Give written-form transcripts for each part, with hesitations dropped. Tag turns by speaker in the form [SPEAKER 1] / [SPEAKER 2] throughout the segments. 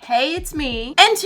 [SPEAKER 1] Hey, it's me. And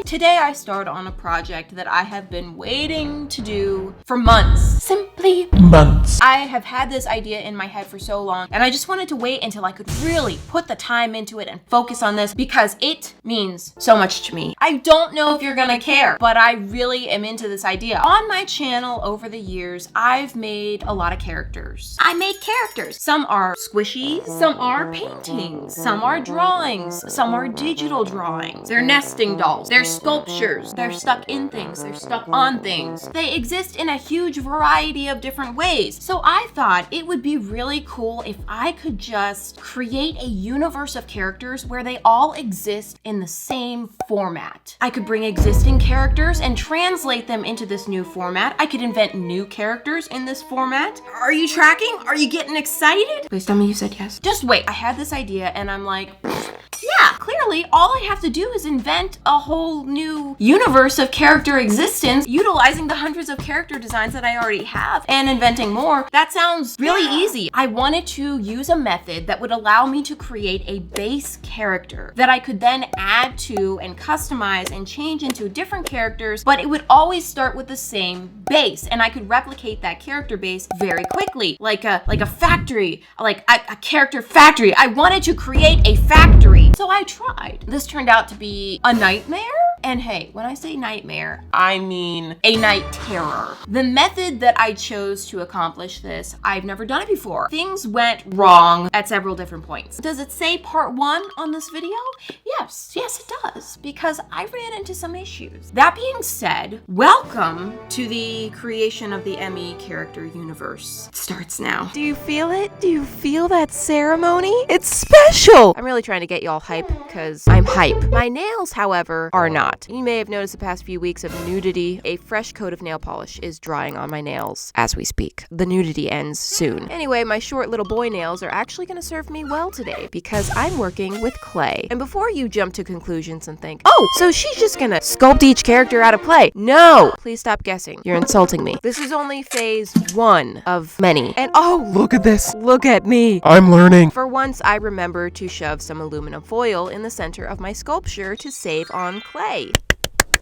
[SPEAKER 1] Today I start on a project that I have been waiting to do for months. Simply months. I have had this idea in my head for so long, and I just wanted to wait until I could really put the time into it and focus on this because it means so much to me. I don't know if you're gonna care, but I really am into this idea. On my channel over the years, I've made a lot of characters. I make characters. Some are squishies, some are paintings, some are drawings, some are digital drawings. They're nesting dolls. They're sculptures. They're stuck in things. They're stuck on things. They exist in a huge variety of different ways. So I thought it would be really cool if I could just create a universe of characters where they all exist in the same format. I could bring existing characters and translate them into this new format. I could invent new characters in this format. Are you tracking? Are you getting excited? Please tell me you said yes. Just wait. I had this idea and I'm like, yeah, clearly all I have to do is invent a whole new universe of character existence utilizing the hundreds of character designs that I already have and inventing more. That sounds really easy. I wanted to use a method that would allow me to create a base character that I could then add to and customize and change into different characters, but it would always start with the same base and I could replicate that character base very quickly, like a factory, like a character factory. I wanted to create a factory. So I tried. This turned out to be a nightmare. And hey, when I say nightmare, I mean a night terror. The method that I chose to accomplish this, I've never done it before. Things went wrong at several different points. Does it say part 1 on this video? Yes, it does, because I ran into some issues. That being said, welcome to the creation of the Emmy character universe. It starts now. Do you feel it? Do you feel that ceremony? It's special! I'm really trying to get y'all hype because I'm hype. My nails, however, are not. You may have noticed the past few weeks of nudity. A fresh coat of nail polish is drying on my nails as we speak. The nudity ends soon. Anyway, my short little boy nails are actually going to serve me well today because I'm working with clay. And before you jump to conclusions and think, oh, so she's just gonna sculpt each character out of clay. No! Please stop guessing. You're insulting me. This is only phase 1 of many. And oh, look at this. Look at me.
[SPEAKER 2] I'm learning.
[SPEAKER 1] For once, I remember to shove some aluminum foil in the center of my sculpture to save on clay.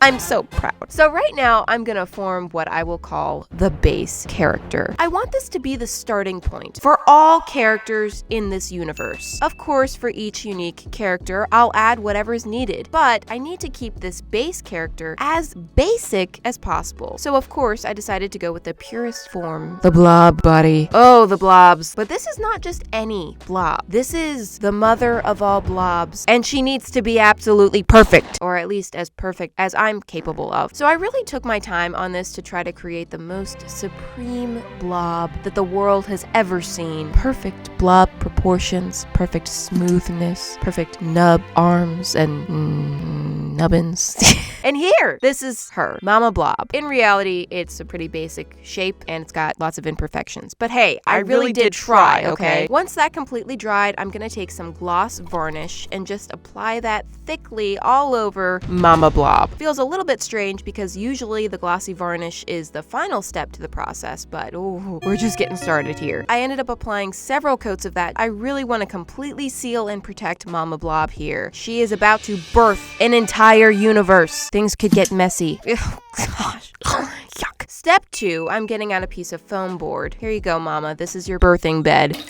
[SPEAKER 1] I'm so proud. So right now, I'm gonna form what I will call the base character. I want this to be the starting point for all characters in this universe. Of course, for each unique character, I'll add whatever is needed, but I need to keep this base character as basic as possible. So of course, I decided to go with the purest form, the blob body. Oh, the blobs. But this is not just any blob. This is the mother of all blobs, and she needs to be absolutely perfect, or at least as perfect as I'm capable of. So I really took my time on this to try to create the most supreme blob that the world has ever seen. Perfect blob proportions, perfect smoothness, perfect nub arms and nubbins. And here, this is her, Mama Blob. In reality, it's a pretty basic shape and it's got lots of imperfections. But hey, I really did try, okay? Once that completely dried, I'm gonna take some gloss varnish and just apply that thickly all over Mama Blob. Feels a little bit strange because usually the glossy varnish is the final step to the process, but ooh, we're just getting started here. I ended up applying several coats of that. I really want to completely seal and protect Mama Blob here. She is about to birth an entire universe. Things could get messy. Ugh, gosh. Yuck. Step 2, I'm getting out a piece of foam board. Here you go, Mama. This is your birthing bed.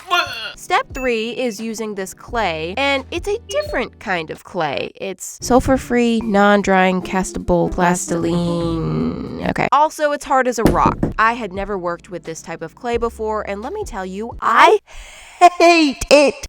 [SPEAKER 1] Step 3 is using this clay, and it's a different kind of clay. It's sulfur-free, non-drying, castable plastiline. Okay. Also, it's hard as a rock. I had never worked with this type of clay before, and let me tell you, I hate it.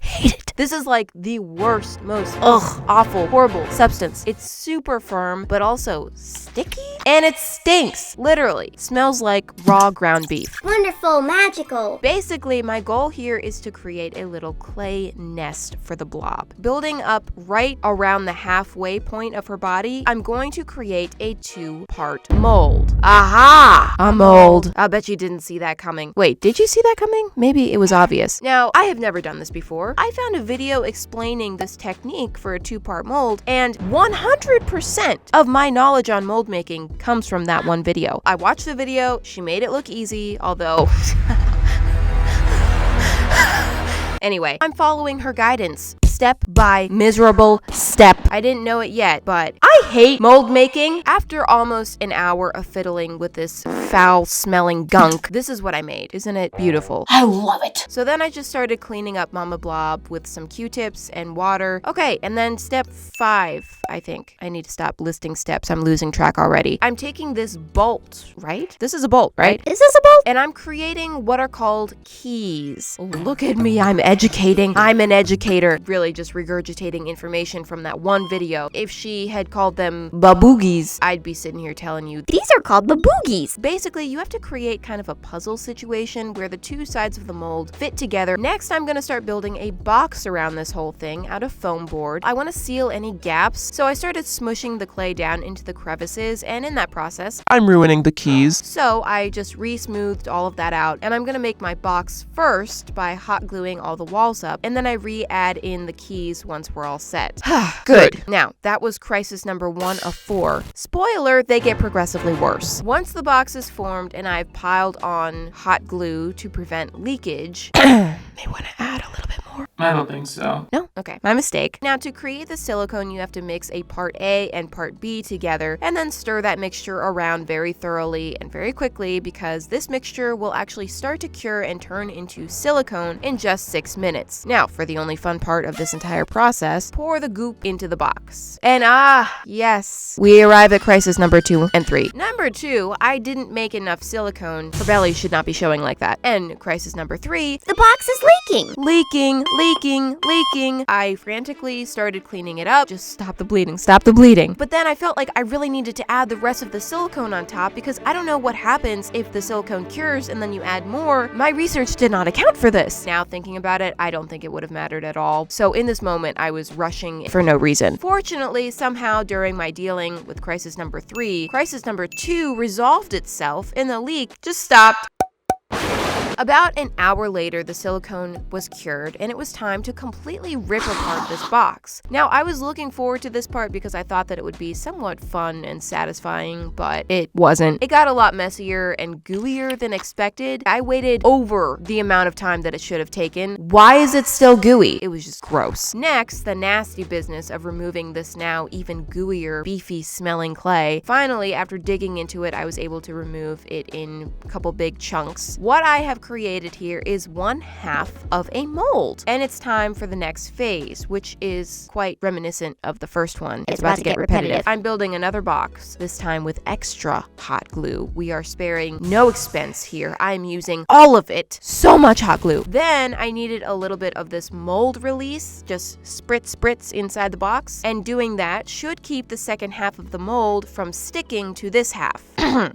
[SPEAKER 1] This is like the worst, most awful, horrible substance. It's super firm, but also sticky, and it stinks. Literally, smells like raw ground beef.
[SPEAKER 3] Wonderful, magical.
[SPEAKER 1] Basically, my goal here is to create a little clay nest for the blob. Building up right around the halfway point of her body, I'm going to create a 2-part mold. Aha! A mold. I bet you didn't see that coming. Wait, did you see that coming? Maybe it was obvious. Now, I have never done this before. I found a video explaining this technique for a 2-part mold, and 100% of my knowledge on mold making comes from that one video. I watched the video, she made it look easy, although Anyway, I'm following her guidance. Step by miserable step. I didn't know it yet, but I hate mold making. After almost an hour of fiddling with this foul-smelling gunk, this is what I made. Isn't it beautiful? I love it. So then I just started cleaning up Mama Blob with some Q-tips and water. Okay, and then step 5, I think. I need to stop listing steps. I'm losing track already. I'm taking this bolt, right? This is a bolt, right?
[SPEAKER 2] Is this a bolt?
[SPEAKER 1] And I'm creating what are called keys. Look at me, I'm educating. I'm an educator. Really just regurgitating information from that one video. If she had called them baboogies, I'd be sitting here telling you,
[SPEAKER 2] These are called the boogies.
[SPEAKER 1] basically, you have to create kind of a puzzle situation where the two sides of the mold fit together. Next, I'm gonna start building a box around this whole thing out of foam board. I wanna seal any gaps, so I started smushing the clay down into the crevices, and in that process,
[SPEAKER 3] I'm ruining the keys.
[SPEAKER 1] so I just re-smoothed all of that out, and I'm gonna make my box first by hot gluing all the walls up, and then I re-add in the keys once we're all set. Good. Now, that was crisis number 1 of 4. Spoiler, they get progressively worse. Once the box is formed and I've piled on hot glue to prevent leakage, may want to add a little bit more.
[SPEAKER 3] I don't think so.
[SPEAKER 1] No? Okay, my mistake. Now, to create the silicone, you have to mix a part A and part B together and then stir that mixture around very thoroughly and very quickly, because this mixture will actually start to cure and turn into silicone in just 6 minutes. Now, for the only fun part of this entire process, pour the goop into the box. And yes, we arrive at crisis number 2 and 3. Number 2, I didn't make enough silicone. Her belly should not be showing like that. And crisis number 3,
[SPEAKER 2] The box is leaking.
[SPEAKER 1] leaking. I frantically started cleaning it up. Just stop the bleeding, stop the bleeding. But then I felt like I really needed to add the rest of the silicone on top, because I don't know what happens if the silicone cures and then you add more. My research did not account for this. Now thinking about it, I don't think it would have mattered at all. So in this moment, I was rushing for no reason. Fortunately, somehow during my dealing with crisis number 3, crisis number 2 resolved itself and the leak just stopped. About an hour later, the silicone was cured, and it was time to completely rip apart this box. Now, I was looking forward to this part because I thought that it would be somewhat fun and satisfying, but it wasn't. It got a lot messier and gooier than expected. I waited over the amount of time that it should have taken. Why is it still gooey? It was just gross. Next, the nasty business of removing this now even gooier, beefy smelling clay. Finally, after digging into it, I was able to remove it in a couple big chunks. What I have created here is 1/2 of a mold, and it's time for the next phase, which is quite reminiscent of the first one. It's about to get repetitive. I'm building another box, this time with extra hot glue. We are sparing no expense here. I'm using all of it. So much hot glue. Then I needed a little bit of this mold release, just spritz inside the box, and doing that should keep the second half of the mold from sticking to this half.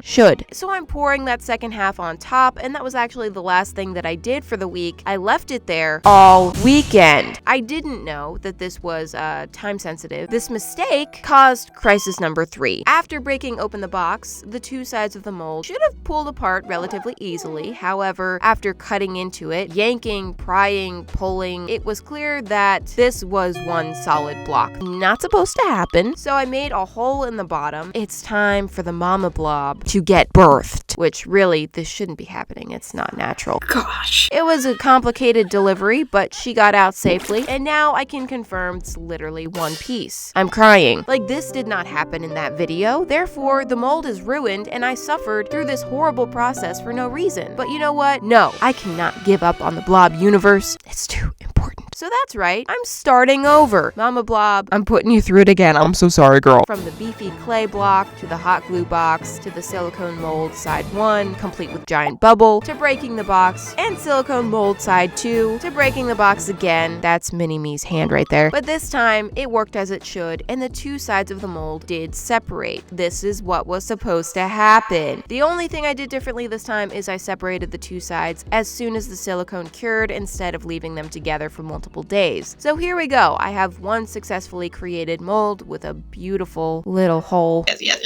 [SPEAKER 1] Should. So I'm pouring that second half on top, and that was actually the last thing that I did for the week. I left it there all weekend. I didn't know that this was time sensitive. This mistake caused crisis number 3. After breaking open the box, the two sides of the mold should have pulled apart relatively easily. However, after cutting into it, yanking, prying, pulling, it was clear that this was one solid block. Not supposed to happen. So I made a hole in the bottom. It's time for the Mama Blob to get birthed, which really, this shouldn't be happening. It's not natural. Gosh. It was a complicated delivery, but she got out safely, and now I can confirm it's literally one piece. I'm crying. Like, this did not happen in that video. Therefore, the mold is ruined, and I suffered through this horrible process for no reason. But you know what? No, I cannot give up on the Blob universe. It's too important. So that's right. I'm starting over. Mama Blob, I'm putting you through it again.
[SPEAKER 3] I'm so sorry, girl.
[SPEAKER 1] From the beefy clay block, to the hot glue box, to the silicone mold side 1, complete with giant bubble, to breaking the box, and silicone mold side 2, to breaking the box again. That's Mini-Me's hand right there. But this time, it worked as it should, and the two sides of the mold did separate. This is what was supposed to happen. The only thing I did differently this time is I separated the two sides as soon as the silicone cured, instead of leaving them together for multiple days. So here we go. I have one successfully created mold with a beautiful little hole. Yes.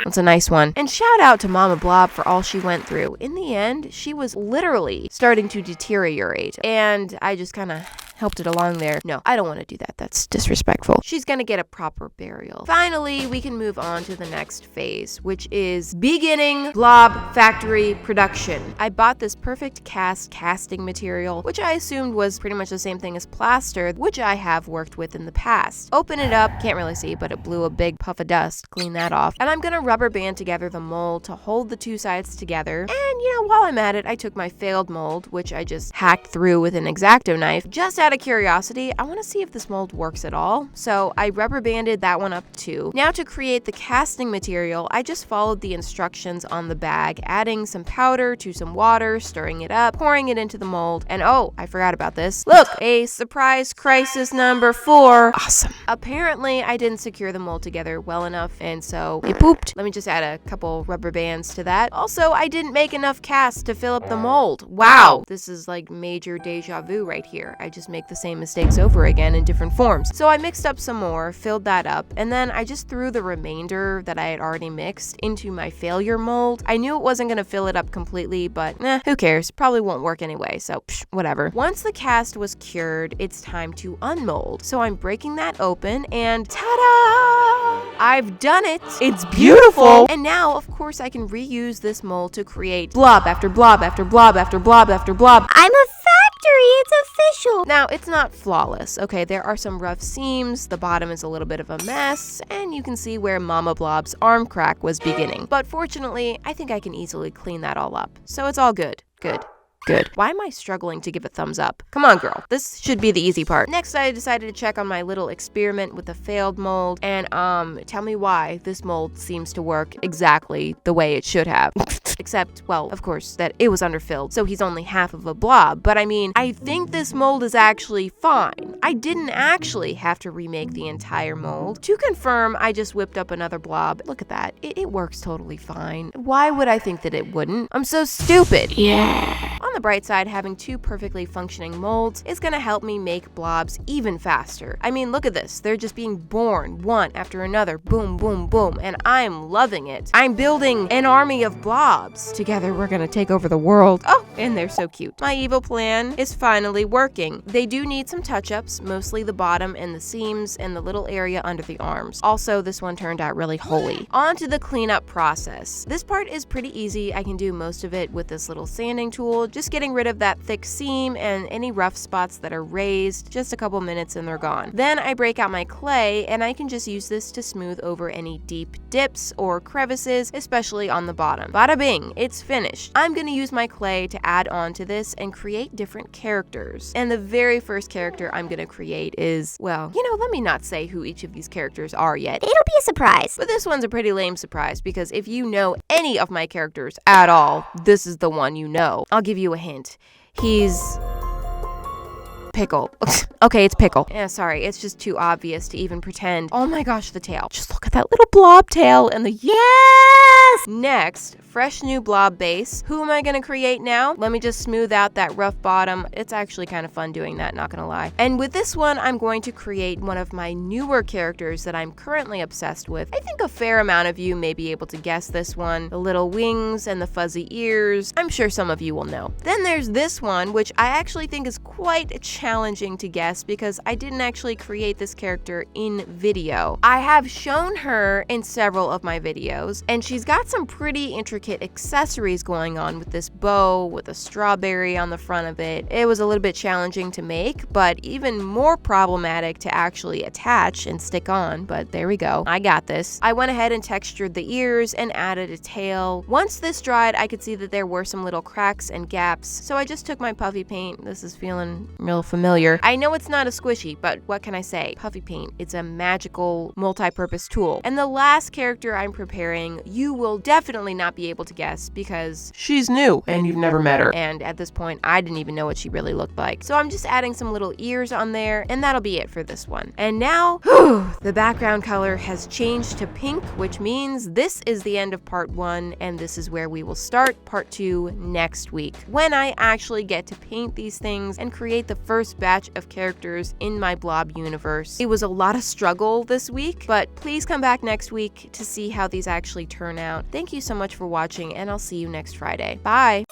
[SPEAKER 1] It's a nice one. And shout out to Mama Blob for all she went through. In the end, she was literally starting to deteriorate, and I just kind of helped it along there. No, I don't want to do that. That's disrespectful. She's gonna get a proper burial. Finally, we can move on to the next phase, which is beginning blob factory production. I bought this perfect casting material, which I assumed was pretty much the same thing as plaster, which I have worked with in the past. Open it up, can't really see, but it blew a big puff of dust. Clean that off. And I'm gonna rubber band together the mold to hold the two sides together. And while I'm at it, I took my failed mold, which I just hacked through with an X-Acto knife. Just out of curiosity, I want to see if this mold works at all. So I rubber banded that one up too. Now to create the casting material, I just followed the instructions on the bag, adding some powder to some water, stirring it up, pouring it into the mold, and oh, I forgot about this. Look, a surprise crisis number 4. Awesome. Apparently, I didn't secure the mold together well enough, and so it pooped. Let me just add a couple rubber bands to that. Also, I didn't make enough casts to fill up the mold. Wow, this is like major deja vu right here. I just make the same mistakes over again in different forms. So I mixed up some more, filled that up, and then I just threw the remainder that I had already mixed into my failure mold. I knew it wasn't gonna fill it up completely, but who cares? Probably won't work anyway, so whatever. Once the cast was cured, it's time to unmold. So I'm breaking that open and ta-da! I've done it! It's beautiful! And now, of course, I can reuse this mold to create blob after blob after blob after blob after blob.
[SPEAKER 2] I'm a factory, it's official.
[SPEAKER 1] Now, it's not flawless, okay? There are some rough seams, the bottom is a little bit of a mess, and you can see where Mama Blob's arm crack was beginning. But fortunately, I think I can easily clean that all up. So it's all good. Good. Why am I struggling to give a thumbs up? Come on, girl. This should be the easy part. Next, I decided to check on my little experiment with the failed mold, and tell me why this mold seems to work exactly the way it should have. Except, well, of course, that it was underfilled, so he's only half of a blob. But I mean, I think this mold is actually fine. I didn't actually have to remake the entire mold. To confirm, I just whipped up another blob. Look at that. It works totally fine. Why would I think that it wouldn't? I'm so stupid. Yeah. On the bright side, having two perfectly functioning molds is gonna help me make blobs even faster. I mean, look at this. They're just being born one after another. Boom, boom, boom. And I'm loving it. I'm building an army of blobs. Together, we're gonna take over the world. Oh, and they're so cute. My evil plan is finally working. They do need some touch-ups, mostly the bottom and the seams and the little area under the arms. Also, this one turned out really holy. On to the cleanup process. This part is pretty easy. I can do most of it with this little sanding tool, just getting rid of that thick seam and any rough spots that are raised. Just a couple minutes and they're gone. Then I break out my clay and I can just use this to smooth over any deep dips or crevices, especially on the bottom. Bada bing. It's finished. I'm gonna use my clay to add on to this and create different characters. And the very first character I'm gonna create is, well, let me not say who each of these characters are yet.
[SPEAKER 2] It'll be a surprise.
[SPEAKER 1] But this one's a pretty lame surprise because if you know any of my characters at all, this is the one you know. I'll give you a hint. He's Pickle. Okay, it's Pickle. Yeah, sorry, it's just too obvious to even pretend. Oh my gosh, the tail. Just look at that little blob tail and the yes! Next, fresh new blob base. Who am I gonna create now? Let me just smooth out that rough bottom. It's actually kind of fun doing that, not gonna lie. And with this one, I'm going to create one of my newer characters that I'm currently obsessed with. I think a fair amount of you may be able to guess this one. The little wings and the fuzzy ears. I'm sure some of you will know. Then there's this one, which I actually think is quite challenging to guess because I didn't actually create this character in video. I have shown her in several of my videos, and she's got some pretty intricate accessories going on with this bow with a strawberry on the front of it. It was a little bit challenging to make, but even more problematic to actually attach and stick on, but there we go. I got this. I went ahead and textured the ears and added a tail. Once this dried, I could see that there were some little cracks and gaps, so I just took my puffy paint. This is feeling real familiar. I know it's not a squishy, but what can I say? Puffy paint, it's a magical multi-purpose tool. And the last character I'm preparing, you will definitely not be able to guess because
[SPEAKER 3] She's new, and you've never met her.
[SPEAKER 1] and at this point, I didn't even know what she really looked like. So I'm just adding some little ears on there, and that'll be it for this one. And now, the background color has changed to pink, which means this is the end of part 1, and this is where we will start part 2 next week, when I actually get to paint these things and create the first batch of characters in my Blob universe. It was a lot of struggle this week, but please come back next week to see how these actually turn out. Thank you so much for watching, and I'll see you next Friday. Bye!